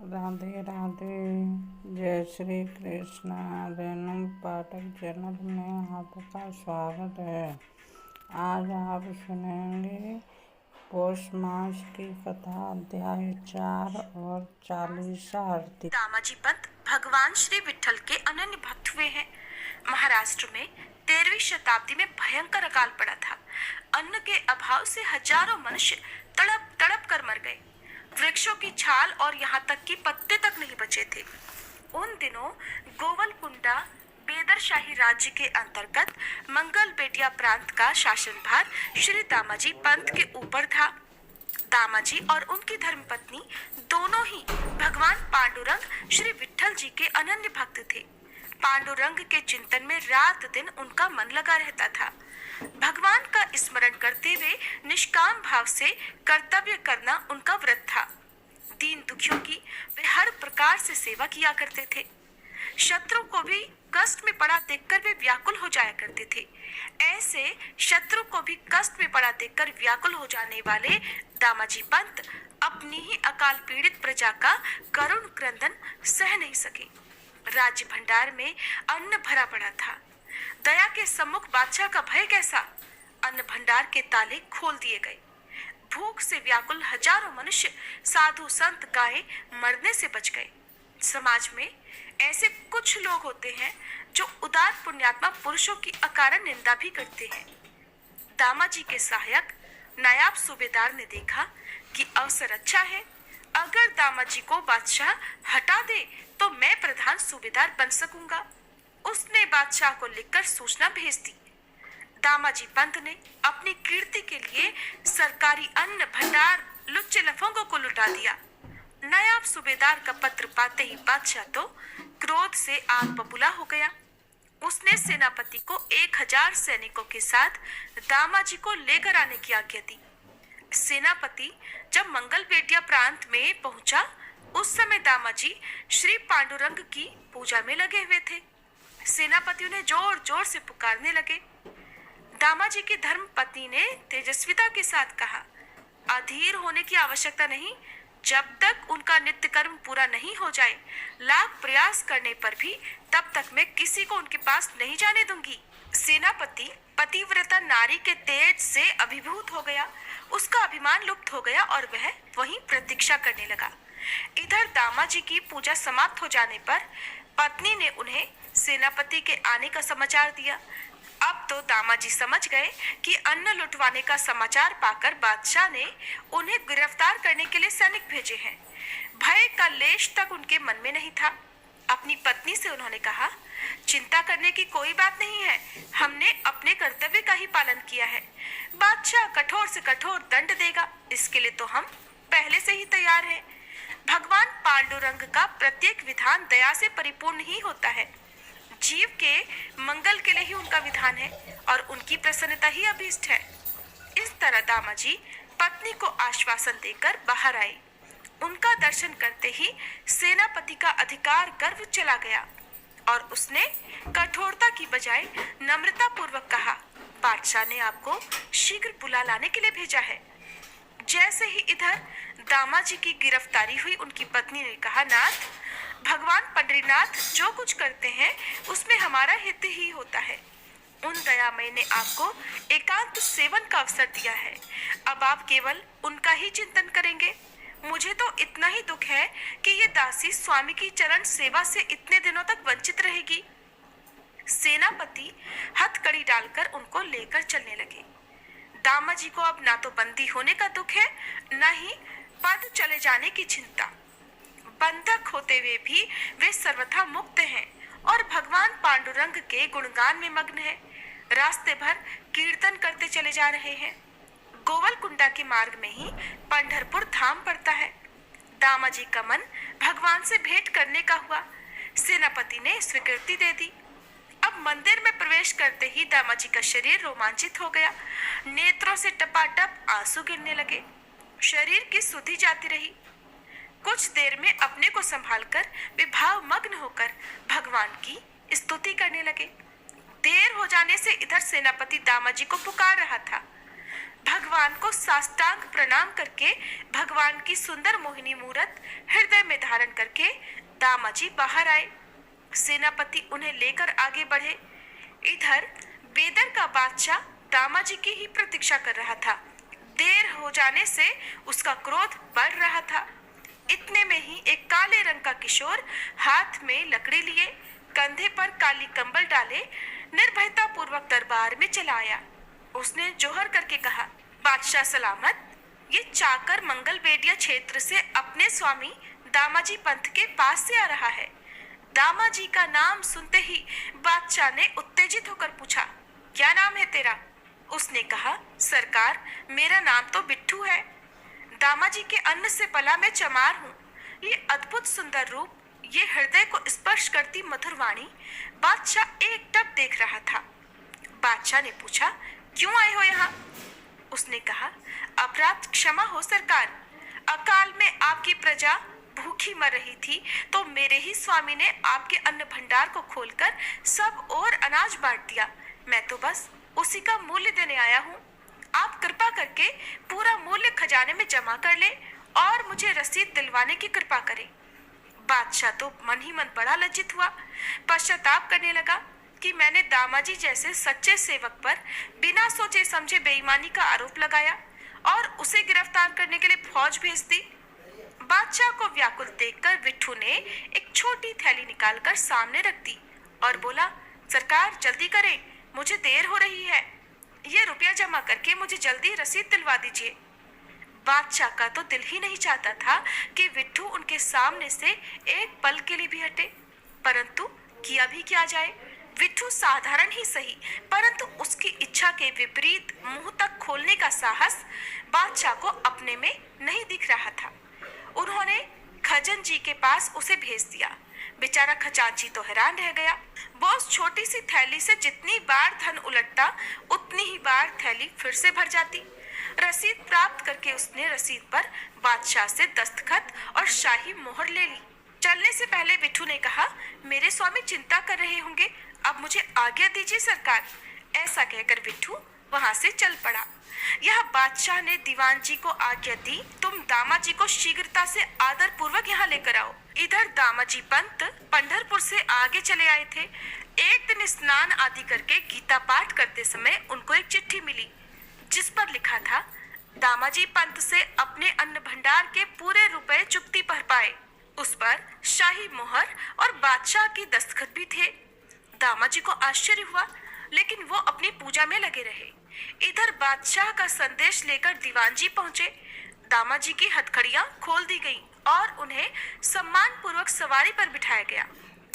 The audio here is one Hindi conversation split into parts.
राधे राधे। जय श्री कृष्ण। रेणु पाठक चैनल में आपका स्वागत है। आज आप सुनेंगे पौष मास की कथा, अध्याय 4 और 40। दामाजी पंत भगवान श्री विठल के अनन्य भक्त हुए हैं। महाराष्ट्र में 13वीं शताब्दी में भयंकर अकाल पड़ा था। अन्न के अभाव से हजारों मनुष्य तड़प तड़प कर मर गए। वृक्षों की छाल और यहाँ तक कि पत्ते तक नहीं बचे थे। उन दिनों गोवलकुंडा बेदरशाही राज्य के अंतर्गत मंगल बेटिया प्रांत का शासनभार श्री दामाजी पंत के ऊपर था। दामाजी और उनकी धर्मपत्नी दोनों ही भगवान पांडुरंग श्री विठल जी के अनन्य भक्त थे। पांडुरंग के चिंतन में रात दिन उनका मन लगा रहता था। भगवान का स्मरण करते हुए निष्काम भाव से कर्तव्य करना उनका व्रत था। दीन दुखियों की वे हर प्रकार से सेवा किया करते थे। शत्रु को भी कष्ट में पड़ा देखकर वे व्याकुल हो जाया करते थे। ऐसे शत्रु को भी कष्ट में पड़ा देखकर व्याकुल हो जाने वाले दामाजी पंत अपनी ही अकाल पीड़ित प्रजा का करुण क्रंदन सह नहीं सके। राज्य भंडार में अन्न भरा पड़ा था। दया के सम्मुख बादशाह का भय कैसा। अन्न भंडार के ताले खोल दिए गए। भूख से व्याकुल हजारों मनुष्य, साधु संत, गायें मरने से बच गए। समाज में ऐसे कुछ लोग होते हैं जो उदार पुण्यात्मा पुरुषों की अकारण निंदा भी करते हैं। दामाजी के सहायक नायाब सूबेदार ने देखा कि अवसर अच्छा है। अगर दामाजी को बादशाह हटा दे तो मैं प्रधान सूबेदार बन सकूंगा। उसने बादशाह को लिखकर सूचना भेज दी। दामाजी पंत ने अपनी कीर्ति के लिए सरकारी अन्न भंडार लुच्चे लफंगों को लुटा दिया। नायाब सूबेदार का पत्र पाते ही बादशाह तो क्रोध से आग बबूला हो गया। उसने सेनापति को 1000 सैनिकों के साथ दामाजी को लेकर आने की आज्ञा दी। सेनापति जब मंगल बेटिया प्रांत में पहुंचा, उस समय दामाजी श्री पांडुरंग की पूजा में लगे हुए थे। सेनापति उन्हें जोर जोर से पुकारने लगे। दामाजी की धर्मपत्नी ने तेजस्विता के साथ कहा, अधीर होने की आवश्यकता नहीं। जब तक उनका नित्य कर्म पूरा नहीं हो जाए, लाख प्रयास करने पर भी तब तक मैं किसी को उनके पास नहीं जाने दूंगी। सेनापति पतिव्रता नारी के तेज से अभिभूत हो गया। उसका अभिमान लुप्त हो गया और वह वहीं प्रतीक्षा करने लगा। इधर दामाजी की पूजा समाप्त हो जाने पर पत्नी ने उन्हें सेनापति के आने का समाचार दिया। अब तो दामाजी समझ गए कि अन्न लुटवाने का समाचार पाकर बादशाह ने उन्हें गिरफ्तार करने के लिए सैनिक भेजे हैं। भय का लेश तक उनके मन में नहीं था। अपनी पत्नी से उन्होंने कहा, चिंता करने की कोई बात नहीं है। हमने अपने कर्तव्य का ही पालन किया है। बादशाह कठोर से कठोर दंड देगा, इसके लिए तो हम पहले से ही तैयार हैं। भगवान पांडुरंग का प्रत्येक विधान दया से परिपूर्ण ही होता है। जीव के मंगल के लिए ही उनका विधान है और उनकी प्रसन्नता ही अभीष्ट है। इस तरह दामाजी पत्नी को आश्वासन देकर बाहर आए। उनका दर्शन करते ही सेनापति का अधिकार गर्व चला गया और उसने कठोरता की बजाय नम्रता पूर्वक कहा, बादशाह ने आपको शीघ्र बुला लाने के लिए भेजा है। जैसे ही इधर दामाजी की गिरफ्तारी हुई, उनकी पत्नी ने कहा, नाथ, भगवान पंडरीनाथ जो कुछ करते हैं उसमें हमारा हित ही होता है। उन दयामय ने आपको एकांत सेवन का अवसर दिया है। अब आप केवल उनका ही चिंतन करेंगे। मुझे तो इतना ही दुख है कि ये दासी स्वामी की चरण सेवा से इतने दिनों तक वंचित रहेगी। सेनापति हथकड़ी डालकर उनको लेकर चलने लगे। दामाजी को अब ना तो बंदी होने का दुख है, न ही पद चले जाने की चिंता। बंधक होते हुए भी वे सर्वथा मुक्त हैं और भगवान पांडुरंग के गुणगान में मग्न हैं। रास्ते भर कीर्तन करते चले जा रहे हैं। गोवलकुंडा के मार्ग में ही पंढरपुर धाम पड़ता है। दामाजी का मन भगवान से भेंट करने का हुआ। सेनापति ने स्वीकृति दे दी। अब मंदिर में प्रवेश करते ही दामाजी का शरीर रोमांचित हो गया। नेत्रों से टपाटप आंसू गिरने लगे। शरीर की सुधि जाती रही। कुछ देर में अपने को संभालकर वे भाव मग्न होकर भगवान की स्तुति करने लगे। देर हो जाने से इधर सेनापति दामाजी को पुकार रहा था। भगवान को साष्टांग प्रणाम करके भगवान की सुंदर मोहिनी मूरत हृदय में धारण करके दामाजी बाहर आए। सेनापति उन्हें लेकर आगे बढ़े। इधर बेदर का बादशाह दामाजी की ही प्रतीक्षा कर रहा था। देर हो जाने से उसका क्रोध बढ़ रहा था। इतने में ही एक काले रंग का किशोर हाथ में लकड़ी लिए, कंधे पर काली कंबल डाले, निर्भयता पूर्वक दरबार में चला आया। उसने जोहर करके कहा, बादशाह सलामत। ये चाकर मंगल बेडिया क्षेत्र से अपने स्वामी दामाजी पंत के पास से आ रहा है। दामाजी का नाम सुनते ही बादशाह ने उत्तेजित होकर पूछा, क्या नाम है तेरा? उसने कहा, सरकार मेरा नाम तो बिट्ठू है। दामाजी के अन्न से पला मैं चमार हूँ। ये अद्भुत सुंदर रूप, ये हृदय को स्पर्श करती मधुर वाणी बादशाह एकटक देख रहा था। बादशाह ने पूछा, क्यों आए हो यहाँ? उसने कहा, अपराध क्षमा हो सरकार। अकाल में आपकी प्रजा भूखी मर रही थी तो मेरे ही स्वामी ने आपके अन्न भंडार को खोलकर सब और अनाज बांट दिया। मैं तो बस उसी का मूल्य देने आया हूँ। आप कृपा करके पूरा मूल्य खजाने में जमा कर ले और मुझे रसीद दिलवाने की कृपा करें। बादशाह तो मन ही मन बड़ा लज्जित हुआ। पश्चाताप करने लगा कि मैंने दामाजी जैसे सच्चे सेवक पर बिना सोचे समझे बेईमानी का आरोप लगाया और उसे गिरफ्तार करने के लिए फौज भेज दी। बादशाह को व्याकुल देखकर बिट्ठू ने एक छोटी थैली निकालकर सामने रख दी और बोला, सरकार जल्दी करें, मुझे देर हो रही है। ये रुपया जमा करके मुझे जल्दी रसीद दिलवा दीजिए। बादशाह का तो दिल ही नहीं चाहता था कि बिट्ठू उनके सामने से एक पल के लिए भी हटे, परंतु किया भी क्या जाए। बिट्ठू साधारण ही सही, परंतु उसकी इच्छा के विपरीत मुंह तक खोलने का साहस बादशाह को अपने में नहीं दिख रहा था। उन्होंने खजांची के पास उसे भेज दिया। बेचारा खजांची तो हैरान रह गया। वो उस छोटी सी थैली से जितनी बार धन उलटता उतनी ही बार थैली फिर से भर जाती। रसीद प्राप्त करके उसने रसीद पर बादशाह से दस्तखत और शाही मोहर ले ली। चलने से पहले बिट्ठू ने कहा, मेरे स्वामी चिंता कर रहे होंगे, अब मुझे आज्ञा दीजिए सरकार। ऐसा कहकर बिट्ठू वहां से चल पड़ा। यह बादशाह ने दीवान जी को आज्ञा दी, तुम दामाजी को शीघ्रता से आदर पूर्वक यहाँ लेकर आओ। इधर दामाजी पंत पंढरपुर से आगे चले आए थे। एक दिन स्नान आदि करके गीता पाठ करते समय उनको एक चिट्ठी मिली जिस पर लिखा था, दामाजी पंत से अपने अन्न भंडार के पूरे रुपए चुकती भर पाए। उस पर शाही मोहर और बादशाह की दस्तखत भी थे। दामाजी को आश्चर्य हुआ, लेकिन वो अपनी पूजा में लगे रहे। इधर बादशाह का संदेश लेकर दीवान जी पहुंचे। दामाजी की हथकड़ियां खोल दी गईं और उन्हें सम्मान पूर्वक सवारी पर बिठाया गया।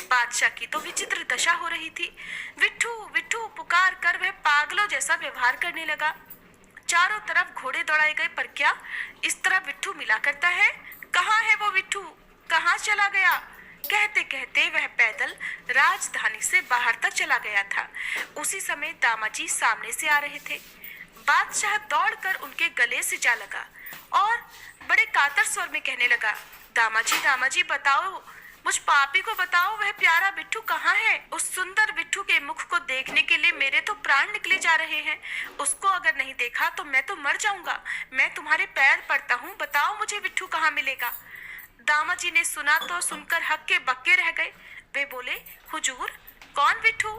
बादशाह की तो विचित्र दशा हो रही थी। विट्ठू विट्ठू पुकार कर वह पागलों जैसा व्यवहार करने लगा। चारों तरफ घोड़े दौड़ाए गए, पर क्या इस तरह विट्ठू मिला करता है? कहाँ है वो विट्ठू? कहाँ चला गया? कहते कहते वह पैदल राजधानी से बाहर तक चला गया था। उसी समय दामाजी सामने से आ रहे थे। बादशाह दौड़कर उनके गले से जा लगा और बड़े कातर स्वर में कहने लगा, दामाजी दामाजी बताओ, मुझ पापी को बताओ, वह प्यारा बिट्ठू कहाँ है? उस सुंदर बिट्ठू के मुख को देखने के लिए मेरे तो प्राण निकले जा रहे हैं। उसको अगर नहीं देखा तो मैं तो मर जाऊंगा। मैं तुम्हारे पैर पड़ता हूँ, बताओ मुझे बिट्ठू कहाँ मिलेगा। दामाजी ने सुना तो सुनकर हक्के बक्के रह गए। वे बोले, हुजूर कौन बिट्ठू?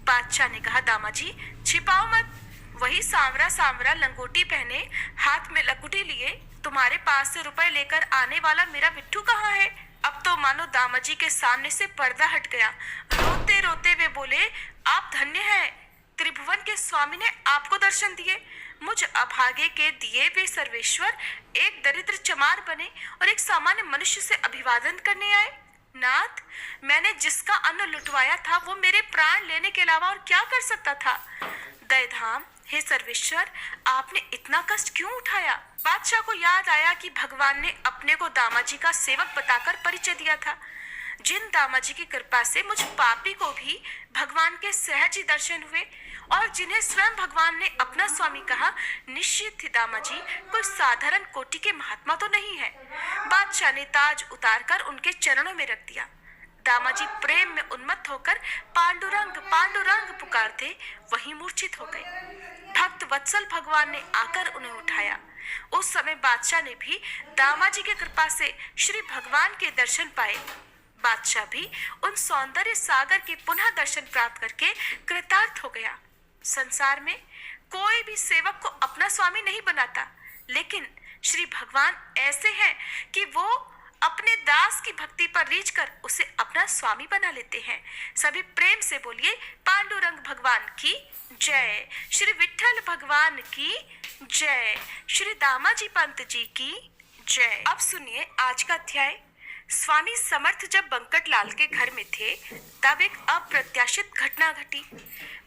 बादशाह ने कहा, दामाजी छिपाओ मत, वही सांवरा सांवरा लंगोटी पहने, हाथ में लकुटी लिए, तुम्हारे पास से रुपए लेकर आने वाला मेरा बिट्ठू कहाँ है? अब तो मानो दामाजी के सामने से पर्दा हट गया। रोते रोते वे बोले, आप धन्य हैं, त्रिभुवन के स्वामी ने आपको दर्शन दिए। मुझ अभागे के दिए वे सर्वेश्वर एक दरिद्र चमार बने और एक सामान्य मनुष्य से अभिवादन करने आए। नाथ, मैंने जिसका अन्न लुटवाया था वो मेरे प्राण लेने के अलावा और क्या कर सकता था? दयधाम, हे सर्वेश्वर, आपने इतना कष्ट क्यों उठाया? बादशाह को याद आया कि भगवान ने अपने को दामाजी का सेवक बताकर परिचय दिया था। जिन दामाजी की कृपा से मुझ पापी को भी भगवान के सहज ही दर्शन हुए और जिन्हें स्वयं भगवान ने अपना स्वामी कहा, निश्चित ही दामाजी कोई साधारण कोटि के महात्मा तो नहीं है। बादशाह ने ताज उतारकर उनके चरणों में रख दिया। दामाजी प्रेम में उन्मत्त होकर पांडुरंग पांडुरंग पुकारते वहीं मूर्छित हो गए। भक्त वत्सल भगवान ने आकर उन्हें उठाया। उस समय बादशाह ने भी दामाजी की कृपा से श्री भगवान के दर्शन पाए। बादशाह भी उन सौंदर्य सागर के पुनः दर्शन प्राप्त करके कृतार्थ हो गया। संसार में कोई भी सेवक को अपना स्वामी नहीं बनाता, लेकिन श्री भगवान ऐसे हैं कि वो अपने दास की भक्ति पर रीझ कर उसे अपना स्वामी बना लेते हैं। सभी प्रेम से बोलिए पांडुरंग भगवान की जय, श्री विठ्ठल भगवान की जय, श्री दामाजी पंत जी की जय। अब सुनिए आज का अध्याय। स्वामी समर्थ जब बंकटलाल के घर में थे तब एक अप्रत्याशित घटना घटी।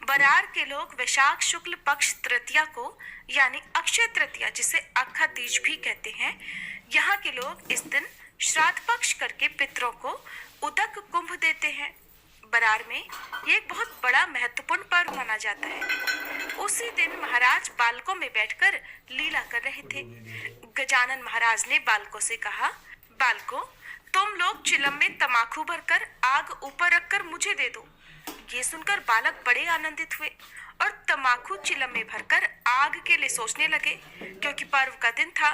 बरार के लोग वैशाख शुक्ल पक्ष तृतीया को यानी अक्षय तृतीया, जिसे अक्खा तीज भी कहते हैं, यहाँ के लोग इस दिन श्राद्ध पक्ष करके पितरों को उदक कुंभ देते हैं। बरार में ये एक बहुत बड़ा महत्वपूर्ण पर्व माना जाता है। उसी दिन महाराज बालकों में बैठकर लीला कर रहे थे। गजानन महाराज ने बालकों से कहा, बालकों, तुम लोग चिलम में तमाकू भरकर आग ऊपर रखकर मुझे दे दो। ये सुनकर बालक बड़े आनंदित हुए और तमाकू चिलम में भरकर आग के लिए सोचने लगे, क्योंकि पर्व का दिन था।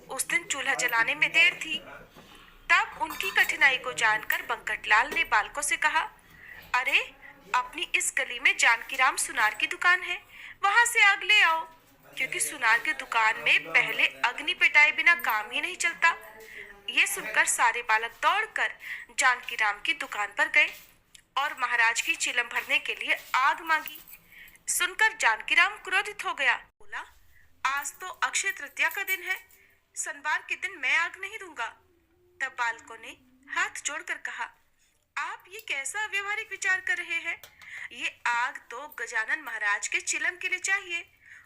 उस दिन चूल्हा जलाने में देर थी। तब उनकी कठिनाई को जानकर बंकटलाल ने बालकों से कहा, अरे अपनी इस गली में जानकीराम सुनार की दुकान है, वहां से आग ले आओ, क्योंकि सुनार की दुकान में पहले अग्नि पेटाए बिना काम ही नहीं चलता। ये सुनकर सारे बालक दौड़कर जानकीराम की दुकान पर गए और महाराज की चिलम भरने के लिए आग मांगी। सुनकर जानकीराम क्रोधित हो गया। बोला, आज तो अक्षय तृतीया का दिन है, शनिवार के दिन मैं आग नहीं दूंगा। तब बालकों ने हाथ जोड़कर कहा, आप ये कैसा व्यवहारिक विचार कर रहे हैं? ये आग तो गजानन महाराज के चिलम के लिए चाहिए,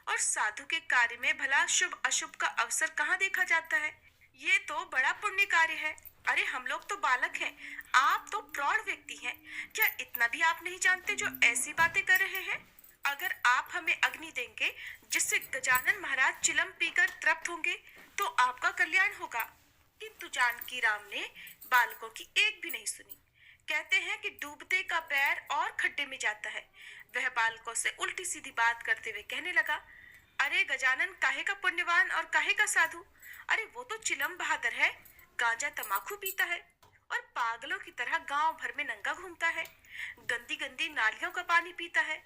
और साधु के कार्य में भला शुभ अशुभ का अवसर कहाँ देखा जाता है? ये तो बड़ा पुण्य कार्य है। अरे हम लोग तो बालक हैं, आप तो प्रौढ़ व्यक्ति हैं। क्या इतना भी आप नहीं जानते जो ऐसी बातें कर रहे हैं? अगर आप हमें अग्नि देंगे जिससे गजानन महाराज चिलम पीकर तृप्त होंगे तो आपका कल्याण होगा। किंतु जानकीराम ने बालकों की एक भी नहीं सुनी। कहते हैं कि डूबते का पैर और खड्डे में जाता है। वह बालकों से उल्टी सीधी बात करते हुए कहने लगा, अरे गजानन काहे का पुण्यवान और काहे का साधु? अरे वो तो चिलम बहादुर है, गांजा तमाकू पीता है और पागलों की तरह गांव भर में नंगा घूमता है, गंदी गंदी नालियों का पानी पीता है,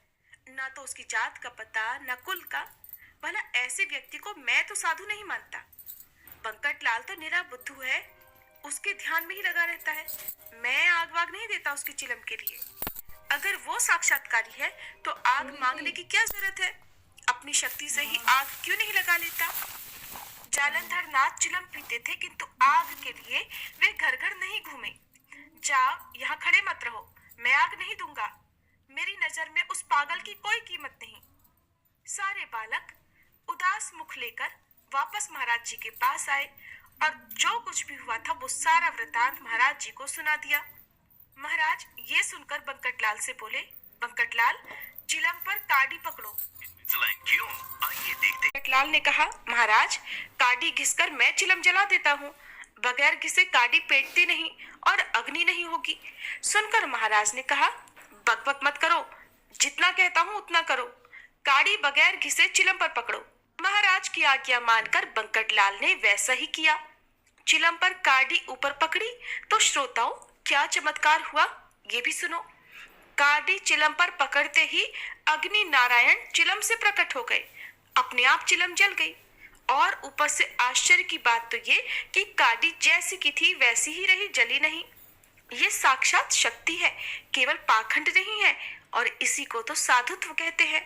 ना तो उसकी जात का पता न कुल का। भला ऐसे व्यक्ति को मैं तो साधु नहीं मानता। बंकटलाल तो निरा बुद्धू है, उसके ध्यान में ही लगा रहता है। मैं आग वाग नहीं देता उसकी चिलम के लिए। अगर वो साक्षात्कारी है तो आग मांगने की क्या जरूरत है? अपनी शक्ति से ही आग क्यों नहीं लगा लेता? जालंधर नाथ चिलम पीते थे, किंतु आग के लिए वे घर घर नहीं घूमे। जाओ, यहाँ खड़े मत रहो, मैं आग नहीं दूंगा। मेरी नजर में उस पागल की कोई कीमत नहीं। सारे बालक उदास मुख लेकर वापस महाराज जी के पास आए और जो कुछ भी हुआ था वो सारा वृतांत महाराज जी को सुना दिया। महाराज ये सुनकर बंकटलाल से बोले, बंकटलाल, चिलम पर काडी पकड़ो। क्यों? आइए देखते। बंकटलाल ने कहा, महाराज काडी घिसकर मैं चिलम जला देता हूँ, बगैर घिसे काडी पेटती नहीं और अग्नि नहीं होगी। सुनकर महाराज ने कहा, बकबक मत करो, जितना कहता हूँ उतना करो, काडी बगैर घिसे चिलम पर पकड़ो। महाराज की आज्ञा मानकर बंकटलाल ने वैसा ही किया। चिलम पर काडी ऊपर पकड़ी तो श्रोताओं क्या चमत्कार हुआ ये भी सुनो। काडी चिलम पर पकड़ते ही अग्नि नारायण चिलम से प्रकट हो गए, अपने आप चिलम जल गई। और ऊपर से आश्चर्य की बात तो ये कि काडी जैसी की थी वैसी ही रही, जली नहीं। ये साक्षात शक्ति है, केवल पाखंड नहीं है, और इसी को तो साधुत्व कहते हैं।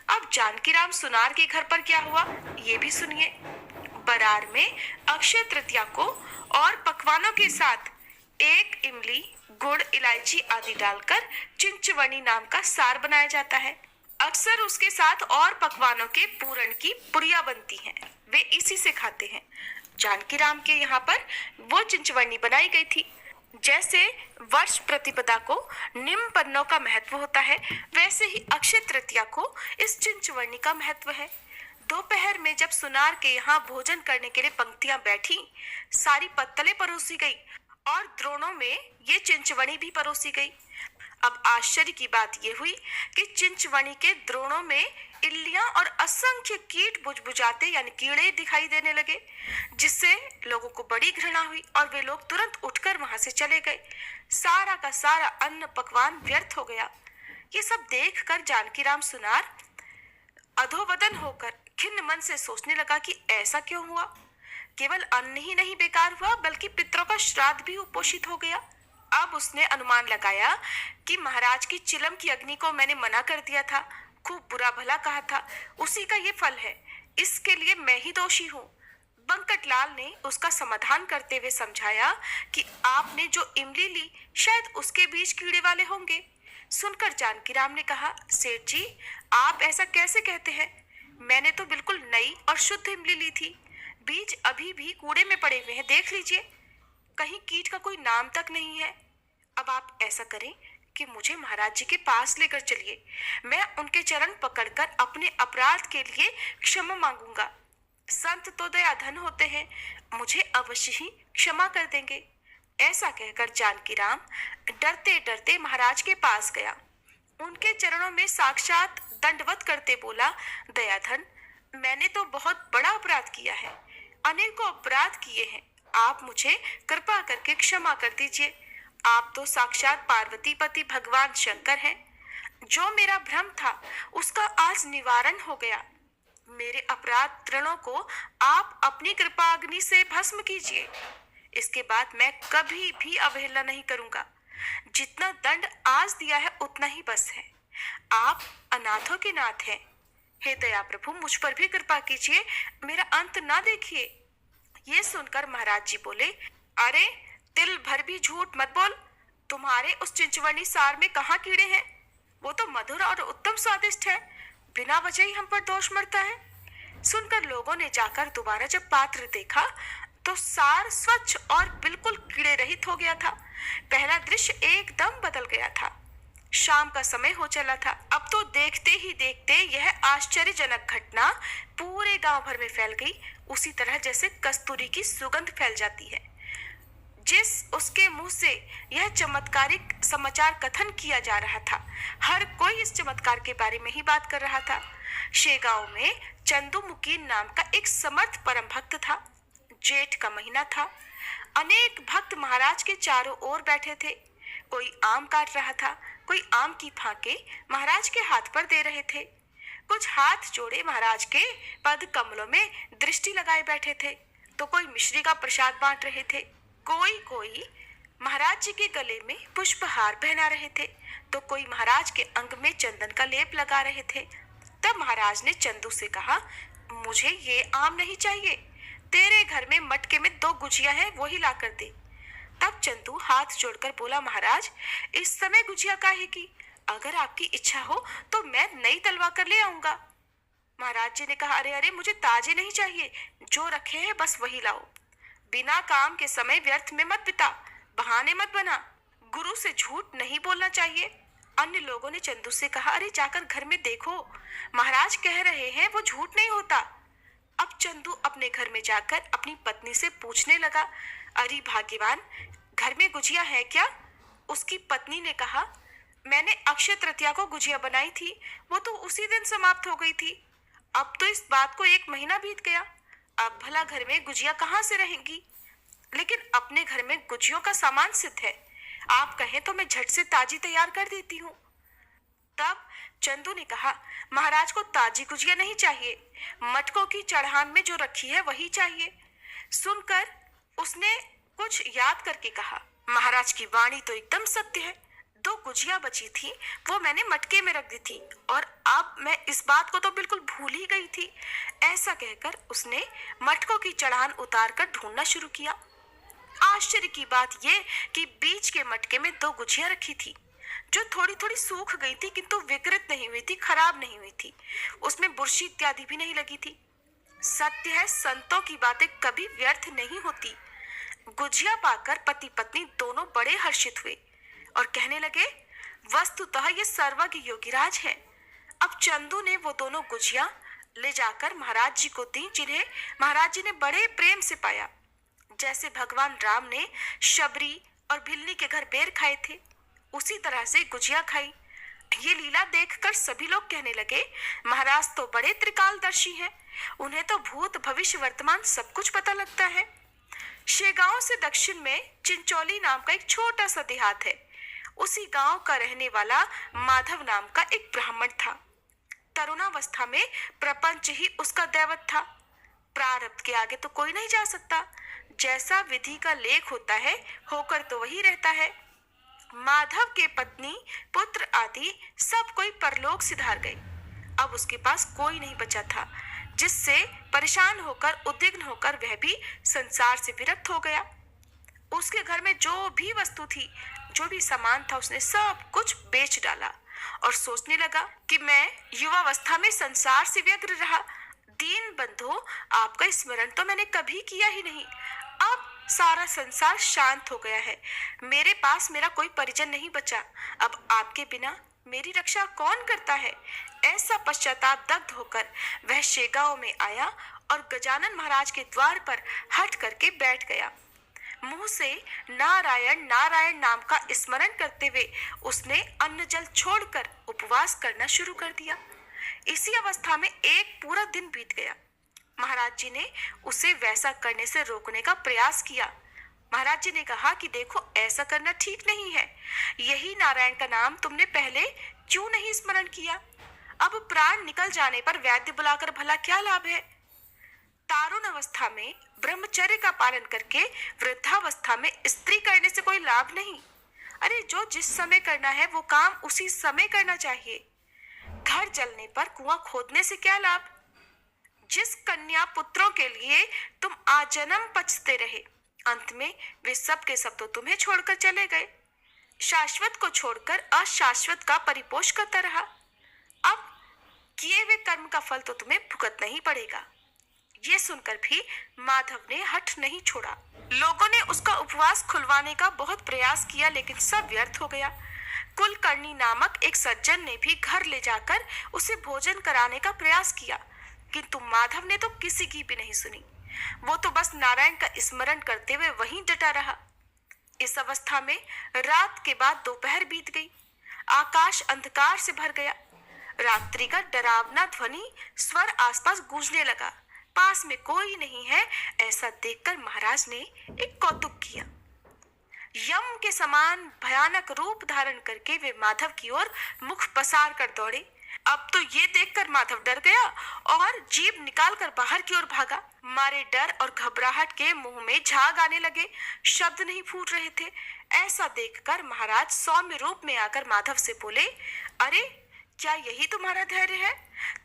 अब जानकीराम सुनार के घर पर क्या हुआ ये भी सुनिए। बरार में अक्षय तृतीया को और पकवानों के साथ एक इमली, गुड़, इलायची आदि डालकर चिंचवनी नाम का सार बनाया जाता है। अक्सर उसके साथ और पकवानों के पूरण की पुड़िया बनती हैं, वे इसी से खाते हैं। जानकीराम के यहाँ पर वो चिंचवनी बनाई गई थी। जैसे वर्ष प्रतिपदा को निम्न पन्नों का महत्व होता है, वैसे ही अक्षय तृतीया को इस चिंचवनी का महत्व है। दोपहर में जब सुनार के यहाँ भोजन करने के लिए पंक्तियां बैठी, सारी पत्तलें परोसी गई और द्रोणों में ये चिंचवनी भी परोसी गई। अब आश्चर्य की बात यह हुई कि चिंचवणी के द्रोणों में इल्लियां और असंख्य कीट बुझबुझाते यानी कीड़े दिखाई देने लगे, जिससे लोगों को बड़ी घृणा हुई और वे लोग तुरंत उठकर वहां से चले गए। सारा का सारा अन्न पकवान व्यर्थ हो गया। ये सब देखकर जानकीराम सुनार अधोवदन होकर खिन्न मन से सोचने लगा कि ऐसा क्यों हुआ। केवल अन्न ही नहीं बेकार हुआ, बल्कि पितरों का श्राद्ध भी उपोषित हो गया। अब उसने अनुमान लगाया कि महाराज की चिलम की अग्नि को मैंने मना कर दिया था, खूब बुरा भला कहा था, उसी का ये फल है। इसके लिए मैं ही दोषी हूँ। बंकटलाल ने उसका समाधान करते हुए समझाया कि आपने जो इमली ली शायद उसके बीज कीड़े वाले होंगे। सुनकर जानकीराम ने कहा, सेठ जी आप ऐसा कैसे कहते हैं? मैंने तो बिल्कुल नई और शुद्ध इमली ली थी। बीज अभी भी कूड़े में पड़े हुए हैं, देख लीजिए, कहीं कीट का कोई नाम तक नहीं है। अब आप ऐसा करें कि मुझे महाराज जी के पास लेकर चलिए, मैं उनके चरण पकड़कर अपने अपराध के लिए क्षमा मांगूंगा। संत तो दयाधन होते हैं, मुझे अवश्य ही क्षमा कर देंगे। ऐसा कहकर जानकीराम डरते डरते महाराज के पास गया। उनके चरणों में साक्षात दंडवत करते बोला, दयाधन मैंने तो बहुत बड़ा अपराध किया है, अनेकों अपराध किए हैं, आप मुझे कृपा करके क्षमा कर दीजिए। आप तो साक्षात पार्वतीपति भगवान शंकर हैं। जो मेरा भ्रम था उसका आज निवारण हो गया। मेरे अपराध तृणों को आप अपनी कृपा अग्नि से भस्म कीजिए। इसके बाद मैं कभी भी अवहेलना नहीं करूंगा। जितना दंड आज दिया है उतना ही बस है। आप अनाथों के नाथ हैं। हे दया प्रभु मुझ पर भी कृपा कीजिए, मेरा अंत ना देखिए। ये सुनकर महाराज जी बोले, अरे तिल भर भी झूठ मत बोल। तुम्हारे उस चिंचवनी सार में कहाँ कीड़े हैं? वो तो मधुर और उत्तम स्वादिष्ट है, बिना वजह ही हम पर दोष मरता है। सुनकर लोगों ने जाकर दोबारा जब पात्र देखा तो सार स्वच्छ और बिल्कुल कीड़े रहित हो गया था। पहला दृश्य एकदम बदल गया था। शाम का समय हो चला था। अब तो देखते ही देखते यह आश्चर्यजनक घटना पूरे गांव भर में फैल गई, उसी तरह जैसे कस्तूरी की सुगंध फैल जाती है। जिस उसके मुंह से यह चमत्कारिक समाचार कथन किया जा रहा था, हर कोई इस चमत्कार के बारे में ही बात कर रहा था। शेगांव में चंदू मुकीन नाम का एक समर्थ परम भक्त था। जेठ का महीना था। अनेक भक्त महाराज के चारों ओर बैठे थे। कोई आम काट रहा था, कोई आम की फांके महाराज के हाथ पर दे रहे थे। कुछ हाथ जोड़े महाराज के पद कमलों में दृष्टि लगाए बैठे थे, तो कोई मिश्री का प्रसाद बांट रहे थे। कोई महाराज जी के गले में पुष्पहार पहना रहे थे, तो कोई महाराज के अंग में चंदन का लेप लगा रहे थे। तब महाराज ने चंदू से कहा, मुझे ये आम नहीं चाहिए, तेरे घर में मटके में 2 गुजिया है, वो ही ला कर दे। तब चंदू हाथ जोड़कर बोला, महाराज इस समय गुजिया काहे की? अगर आपकी इच्छा हो तो मैं नई तलवा कर ले आऊंगा। महाराज जी ने कहा, अरे अरे मुझे ताजे नहीं चाहिए, जो रखे हैं बस वही लाओ। बिना काम के समय व्यर्थ में मत बिता, बहाने मत बना, गुरु से झूठ नहीं बोलना चाहिए। अन्य लोगों ने चंदू से कहा, अरे जाकर घर में देखो, महाराज कह रहे हैं वो झूठ नहीं होता। अब चंदू अपने घर में जाकर अपनी पत्नी से पूछने लगा, अरे भाग्यवान घर में गुजिया है क्या? उसकी पत्नी ने कहा, मैंने अक्षय तृतीया को गुजिया बनाई थी, वो तो उसी दिन समाप्त हो गई थी। अब तो इस बात को 1 महीना बीत गया, अब भला घर में गुजिया कहाँ से रहेंगी? लेकिन अपने घर में गुजियों का सामान सिद्ध है, आप कहें तो मैं झट से ताजी तैयार कर देती हूँ। तब चंदू ने कहा, महाराज को ताजी गुजिया नहीं चाहिए, मटकों की चढ़ान में जो रखी है वही चाहिए। सुनकर उसने कुछ याद करके कहा, महाराज की वाणी तो एकदम सत्य है, 2 गुजिया बची थी, वो मैंने मटके में रख दी थी, और अब मैं इस बात को तो बिल्कुल भूल ही गई थी। ऐसा कहकर उसने मटकों की चढ़ान उतार कर ढूंढना शुरू किया। आश्चर्य की बात यह कि बीच के मटके में 2 गुजिया रखी थी, जो थोड़ी थोड़ी सूख गई थी, किंतु विकृत नहीं हुई थी, खराब नहीं हुई थी, उसमें बुरशी इत्यादि भी नहीं लगी थी। सत्य है, संतों की बातें कभी व्यर्थ नहीं होती। गुजिया पाकर पति पत्नी दोनों बड़े हर्षित हुए और कहने लगे, वस्तुतः ये सर्वज्ञ योगीराज है। अब चंदू ने वो दोनों गुजिया ले जाकर महाराज जी को दी, जिन्हें महाराज जी ने बड़े प्रेम से पाया, जैसे भगवान राम ने शबरी और भिल्ली के घर बेर खाए थे। उसी तरह से गुजिया खाई। ये लीला देखकर सभी लोग कहने लगे, महाराज तो बड़े त्रिकालदर्शी हैं, उन्हें तो भूत भविष्य वर्तमान सब कुछ पता लगता है। शेगांव से दक्षिण में चिंचोली नाम का एक छोटा सा देहात है। उसी गांव का रहने वाला माधव नाम का एक ब्राह्मण था। तरुणावस्था में प्रपंच ही उसका दैवत था। प्रारब्ध के आगे तो कोई नहीं जा सकता। जैसा विधि का लेख होता है, होकर तो वही रहता है। माधव के पत्नी, पुत्र आदि सब कोई परलोक सिधार गए। अब उसके पास कोई नहीं बचा था, जिससे परेशान होकर, उद्विग्न होकर वह भी संसार से विरक्त हो गया। उसके घर में जो भी वस्तु थी, जो भी सामान था, उसने सब कुछ बेच डाला और सोचने लगा कि मैं युवावस्था में संसार से व्यग्र रहा। दीन बंधु, आपका स्मरण तो मैंने कभी किया ही नहीं। अब सारा संसार शांत हो गया है। मेरे पास मेरा कोई परिजन नहीं बचा। अब आपके बिना मेरी रक्षा कौन करता है? ऐसा पश्चाताप दग्ध होकर वह शेगांव में आया और गजानन महाराज के द्वार पर हट करके बैठ गया। मुंह से नारायण नारायण नाम का स्मरण करते हुए उसने अन्न जल छोड़कर उपवास करना शुरू कर दिया। इसी अवस्था में एक पूरा दिन बीत गया। महाराज जी ने उसे वैसा करने से रोकने का प्रयास किया। महाराज जी ने कहा कि देखो, ऐसा करना ठीक नहीं है। यही नारायण का नाम तुमने पहले क्यों नहीं स्मरण किया? अब प्राण निकल जाने पर वैद्य बुलाकर भला क्या लाभ है? तारुण अवस्था में ब्रह्मचर्य का पालन करके वृद्धावस्था में स्त्री करने से कोई लाभ नहीं। अरे, जो जिस समय करना है वो काम उसी समय करना चाहिए। घर जलने पर कुआं खोदने से क्या लाभ? जिस कन्या पुत्रों के लिए तुम आजन्म पचते रहे, अंत में वे सब के सब तो तुम्हें छोड़कर चले गए। शाश्वत को छोड़कर अशाश्वत का परिपोष करता रहा। अब किए हुए कर्म का फल तो तुम्हें भुगतना ही पड़ेगा। ये सुनकर भी माधव ने हठ नहीं छोड़ा। लोगों ने उसका उपवास खुलवाने का बहुत प्रयास किया, लेकिन सब व्यर्थ हो गया। कुलकर्णी नामक एक सज्जन ने भी घर ले जाकर उसे भोजन कराने का प्रयास किया, किंतु माधव ने तो किसी की भी नहीं सुनी। वो तो बस नारायण का स्मरण करते हुए वहीं डटा रहा। इस अवस्था में रात के बाद दोपहर बीत गई। आकाश अंधकार से भर गया। रात्रि का डरावना ध्वनि स्वर आसपास गूंजने लगा। पास में कोई नहीं है, ऐसा देखकर महाराज ने एक कौतुक किया। यम के समान भयानक रूप धारण करके वे माधव की ओर मुख पसार कर दौड़े। अब तो ये देखकर माधव डर गया और जीभ निकालकर बाहर की ओर भागा। मारे डर और घबराहट के मुंह में झाग आने लगे, शब्द नहीं फूट रहे थे। ऐसा देखकर महाराज सौम्य रूप में आकर माधव से बोले, अरे, क्या यही तुम्हारा धैर्य है?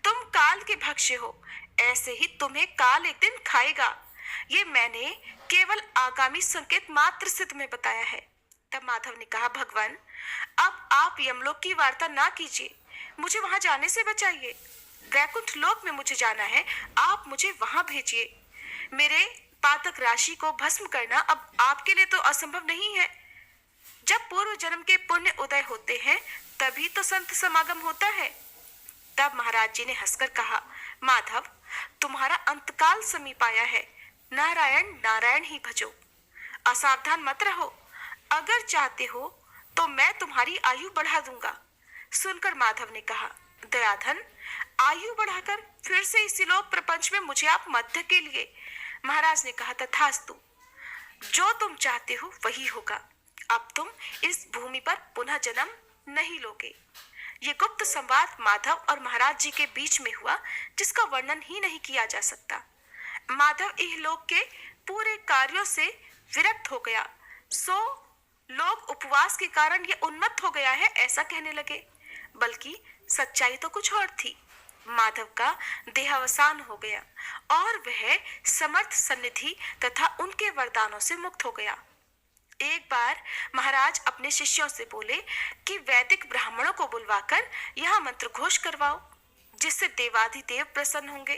तुम काल के भक्ष्य हो, ऐसे ही तुम्हें काल एक दिन खाएगा। ये मैंने केवल आगामी संकेत मात्र से तुम्हें बताया है। तब माधव ने कहा, भगवान, अब आप यमलोक की वार्ता ना कीजिए, मुझे वहां जाने से बचाइए। वैकुंठ लोक में मुझे जाना है, आप मुझे वहां भेजिए। मेरे पातक राशि को भस्म करना अब आपके लिए तो असंभव नहीं है। जब पूर्व जन्म के पुण्य उदय होते हैं, तभी तो संत समागम होता है। तब महाराज जी ने हंसकर कहा, माधव, तुम्हारा अंतकाल समीप आया है। नारायण नारायण ही भजो, असावधान मत रहो। अगर चाहते हो तो मैं तुम्हारी आयु बढ़ा दूंगा। सुनकर माधव ने कहा, दयाधन, आयु बढ़ाकर फिर से इसी लोक प्रपंच में मुझे आप मध्य के लिए। महाराज ने कहा, तथास्तु, जो तुम चाहते हो वही होगा। अब तुम इस भूमि पर पुनः जन्म नहीं लोगे। ये गुप्त संवाद माधव और महाराज जी के बीच में हुआ, जिसका वर्णन ही नहीं किया जा सकता। माधव इहलोक के पूरे कार्यों से विरक्त हो गया। सो लोग उपवास के कारण ये उन्मत्त हो गया है ऐसा कहने लगे, बल्कि सच्चाई तो कुछ और थी। माधव का देहावसान हो गया और वह समर्थ सन्निधि तथा उनके वरदानों से मुक्त हो गया। एक बार महाराज अपने शिष्यों से बोले कि वैदिक ब्राह्मणों को बुलवाकर यहाँ मंत्र घोष करवाओ, जिससे देवाधिदेव प्रसन्न होंगे।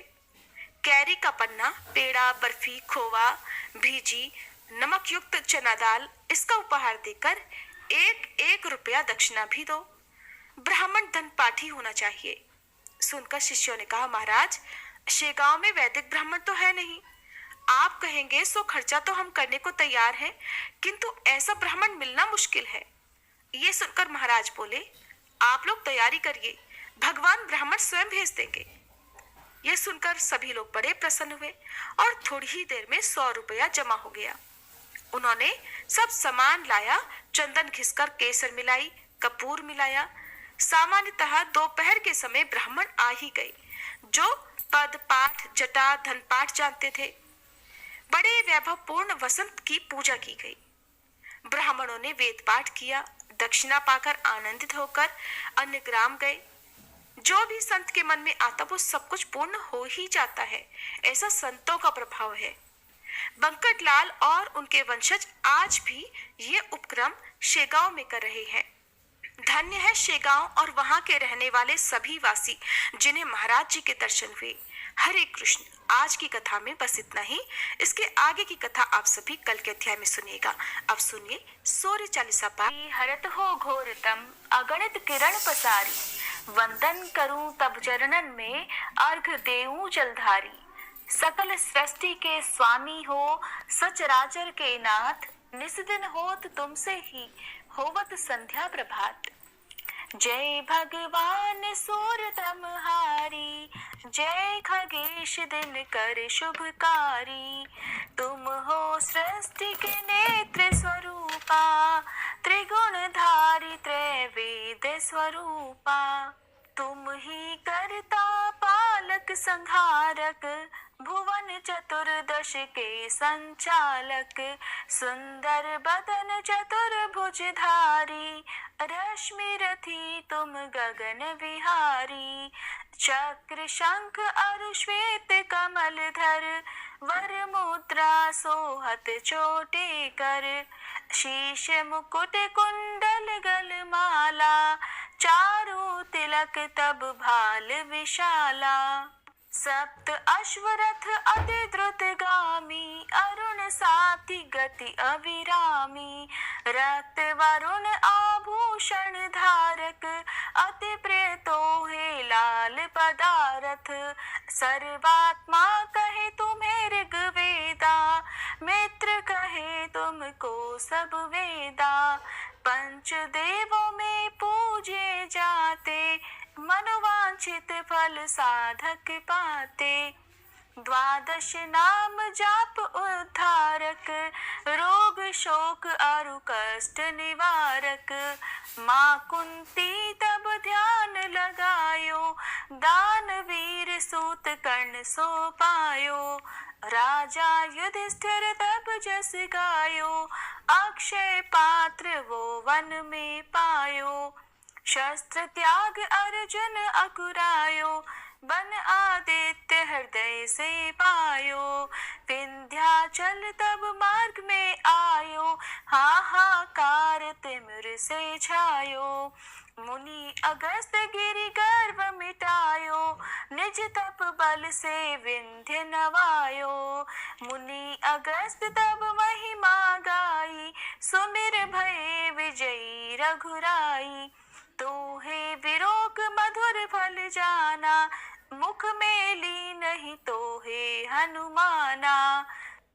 कैरी का पन्ना, पेड़ा, बर्फी, खोवा, भीजी, नमक युक्त चना दाल, इसका उपहार देकर 1-1 रुपया दक्षिणा भी दो। ब्राह्मण धन पाठी होना चाहिए। सुनकर शिष्यों ने कहा, महाराज, शेगांव में वैदिक ब्राह्मण तो है नहीं। आप कहेंगे सो खर्चा तो हम करने को तैयार हैं, किंतु ऐसा ब्राह्मण मिलना मुश्किल है। ये सुनकर महाराज बोले, आप लोग तैयारी करिए, भगवान ब्राह्मण स्वयं भेज देंगे। यह सुनकर सभी लोग बड़े प्रसन्न हुए और थोड़ी ही देर में 100 रुपया जमा हो गया। उन्होंने सब सामान लाया, चंदन घिसकर केसर मिलाई, कपूर मिलाया। सामान्यतः दोपहर के समय ब्राह्मण आ ही गए, जो पद पाठ जटा धन पाठ जानते थे। बड़े वैभवपूर्ण वसंत की पूजा की गई। ब्राह्मणों ने वेद पाठ किया, दक्षिणा पाकर आनंदित होकर अन्य ग्राम गए। जो भी संत के मन में आता वो सब कुछ पूर्ण हो ही जाता है, ऐसा संतों का प्रभाव है। बंकट लाल और उनके वंशज आज भी ये उपक्रम शेगांव में कर रहे हैं। धन्य है शेगांव और वहां के रहने वाले सभी वासी जिन्हें महाराज जी के दर्शन हुए। हरे कृष्ण। आज की कथा में बस इतना ही। इसके आगे की कथा आप सभी कल के अध्याय में सुनिएगा। अब सुनिए सूर्य चालीसा पाठ। हरत हो घोरतम अगणित किरण पसारी, वंदन करूं तब चरणन में अर्घ देऊं जलधारी। सकल सृष्टि के स्वामी हो सचराचर के नाथ, निस दिन होत तुमसे ही होवत संध्या प्रभात। जय भगवान सूरतमहारी, जय खगेश दिन कर शुभकारी। तुम हो सृष्टि के नेत्र स्वरूपा, त्रिगुण धारी त्रैवेद स्वरूपा। तुम ही करता पालक संहारक, भुवन चतुर्दश के संचालक। सुंदर बदन चतुर्भुजधारी, रश्मि रथी तुम गगन विहारी। चक्र शंख अरु श्वेत कमल धर, वर मुद्रा सोहत चोटे कर। शीश मुकुट कुंडल गलमाला, चारु तिलक तब भाल विशाला। सप्त अश्वरथ अति द्रुत गामी, अरुण साथी गति अविरामी। रक्त वरुण आभूषण धारक, अति प्रिय तोहे लाल पदारथ। सर्वात्मा कहे तुम्हें ऋग्वेदा, मित्र कहे तुमको सब वेदा। पंच देवों में पूजे जाते, मनोवांछित फल साधक पाते। द्वादश नाम जाप उद्धारक, रोग शोक अरु कष्ट निवारक। माँ कुंती तब ध्यान लगायो, दानवीर सूत कर्ण सो पायो। राजा युधिष्ठिर तब जस गायो, अक्षय पात्र वो वन में पायो। शस्त्र त्याग अर्जुन अकुरायो, बन आदित्य हृदय से पायो। विंध्याचल तब मार्ग में आयो, हाहाकार तिमिर से छायो। मुनि अगस्त गिरि गर्व मिटायो, निज तप बल से विंध्य नवायो। मुनि अगस्त तब महिमा गाई, सुमिर भये विजयी रघुराई। तोहे विरोग मधुर फल जाना, मुख में ली नहीं तोहे हनुमाना।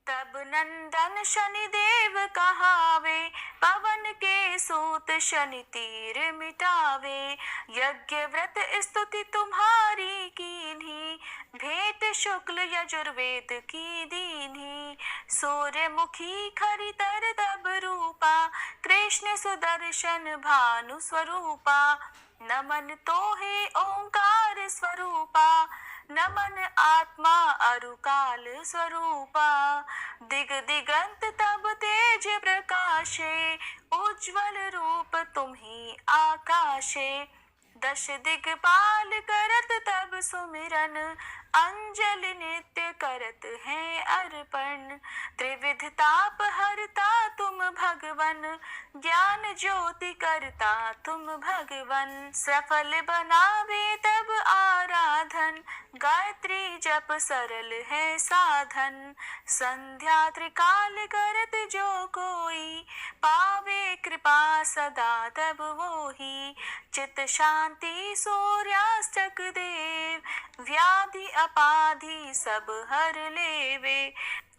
तब नंदन शनि देव कहावे, पवन के सूत शनि तीर मिटावे। यज्ञ व्रत स्तुति तुम्हारी कीन्ही, भेंट शुक्ल यजुर्वेद की दीन्ही। सूर्यमुखी खरितर तब रूपा, कृष्ण सुदर्शन भानु स्वरूपा। नमन तोहे ओंकार स्वरूपा, नमन आत्मा अरुकाल स्वरूपा। दिग दिगंत तब तेज प्रकाशे, उज्ज्वल रूप तुम्ही आकाशे। दश दिगपाल करत तब सुमिरन, अंजलि नित्य करत हैं अर्पण। त्रिविध ताप हरता तुम भगवन, ज्ञान ज्योति करता तुम भगवन। सफल बनावे तब आराधन, गायत्री जप सरल है साधन। संध्या त्रिकाल करत जो कोई, पावे कृपा सदा तब वोही। चित शांति सूर्यास्तक देव, व्याधि अपाधि सब हर लेवे।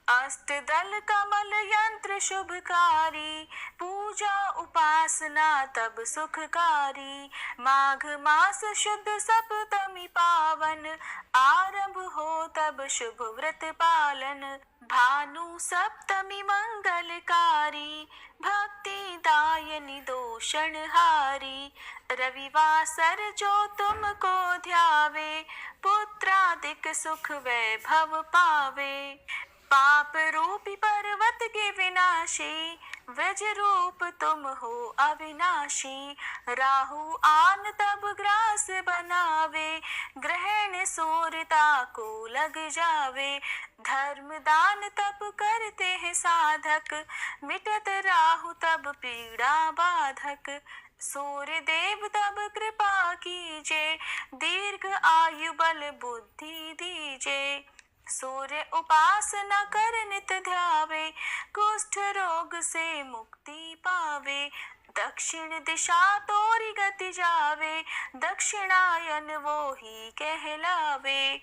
अष्ट दल कमल यंत्र शुभकारी, पूजा उपासना तब सुखकारी। माघ मास शुद्ध सप्तमी पावन, आरंभ हो तब शुभ व्रत पालन। भानु सप्तमी मंगलकारी, भक्ति दायनी दोषण हारी। रविवासर जो तुमको ध्यावे, पुत्रादिक सुख वैभव पावे। पाप रूपी पर्वत के विनाशी, वज् रूप तुम हो अविनाशी। राहु आन तब ग्रास बनावे, ग्रहण सूर्यता को लग जावे। धर्म दान तब करते हैं साधक, मिटत राहु तब पीड़ा बाधक। सूर्य देव तब कृपा कीजे, दीर्घ आयु बल बुद्धि दीजे। सूर्य उपासना कर नित ध्यावे, कुष्ठ रोग से मुक्ति पावे। दक्षिण दिशा तोरी गति जावे, दक्षिणायन वो ही कहलावे।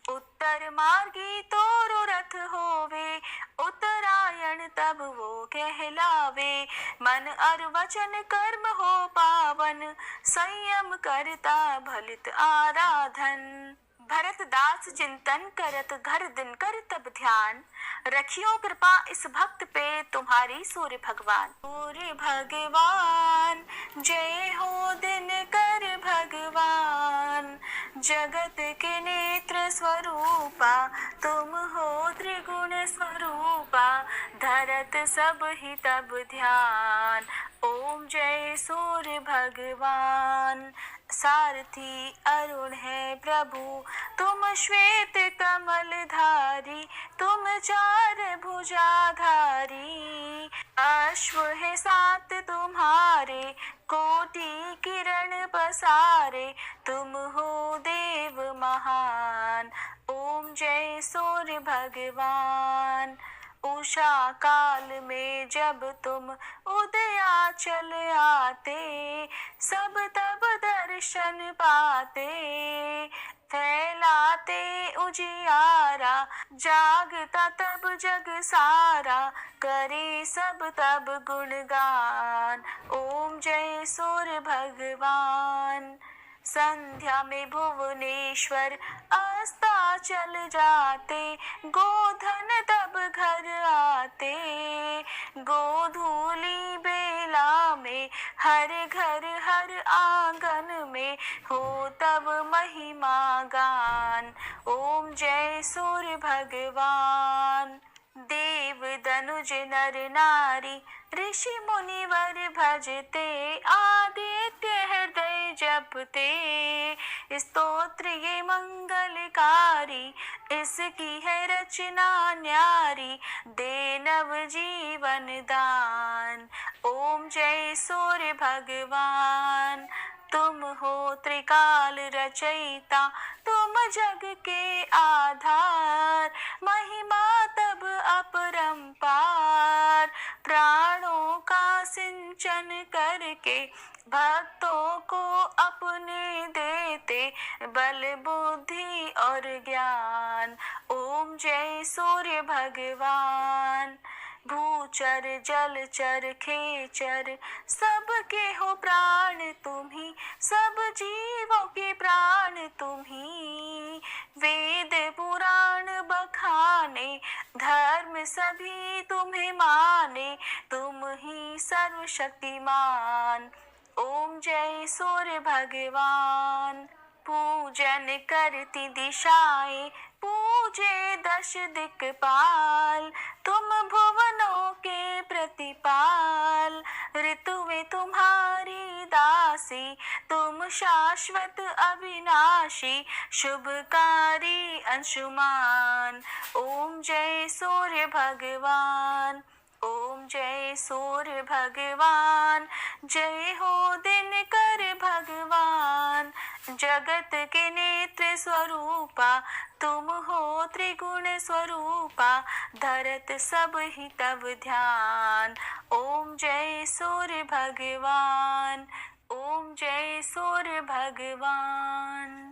उत्तर मार्गी तोरो रथ होवे, उत्तरायण तब वो कहलावे। मन और वचन कर्म हो पावन, संयम करता भलित आराधन। भरत दास चिंतन करत घर दिन कर तब ध्यान, रखियो कृपा इस भक्त पे तुम्हारी सूर्य भगवान। सूर्य भगवान जय हो दिन कर भगवान, जगत के नेत्र स्वरूपा तुम हो त्रिगुण स्वरूपा। धरत सब ही तब ध्यान, ओम जय सूर्य भगवान। सारथी अरुण है प्रभु तुम श्वेत कमल धारी, तुम चार भुजाधारी। अश्व है सात तुम्हारे, कोटि किरण पसारे। तुम हो देव महान, ओम जय सूर्य भगवान। उषा काल में जब तुम उदयाचल आते, सब तब दर्शन पाते। फैलाते उजियारा, जागता तब जग सारा। करे सब तब गुणगान, ओम जय सूर्य भगवान। संध्या में भुवनेश्वर अस्ताचल जाते, गोधन तब घर आते। गोधूली बेला में हर घर हर आंगन में, हो तब महिमा गान, ओम जय सूर्य भगवान। देव दनुज नर नारी, ऋषि मुनिवर भजते। आदित्य हृदय जपते, स्तोत्र ये मंगलकारी। इसकी है रचना न्यारी, दे नव जीवन दान। ओम जय सूर्य भगवान। तुम हो त्रिकाल रचयिता, तुम जग के आधार। महिमा तब अपरंपार, प्राणों का सिंचन करके भक्तों को अपने देते। बल बुद्धि और ज्ञान, ओम जय सूर्य भगवान। भूचर जलचर खेचर, सबके हो प्राण तुम्ही। सब जीवों के प्राण तुम्ही। वेद पुराण बखाने, धर्म सभी तुम्हें माने। तुम ही सर्वशक्तिमान, ओम जय सूर्य भगवान। पूजन करती दिशाएं, पूजे दश दिक्पाल। तुम भुवनों के प्रतिपाल, ऋतुएं तुम्हारी दासी। तुम शाश्वत अविनाशी, शुभकारी अंशुमान। ओम जय सूर्य भगवान, ओम जय सूर्य भगवान। जय हो दिन कर भगवान, जगत के नेत्र स्वरूपा। तुम हो त्रिगुण स्वरूपा, धरत सब ही तब ध्यान। ओम जय सूर्य भगवान, ओम जय सूर्य भगवान।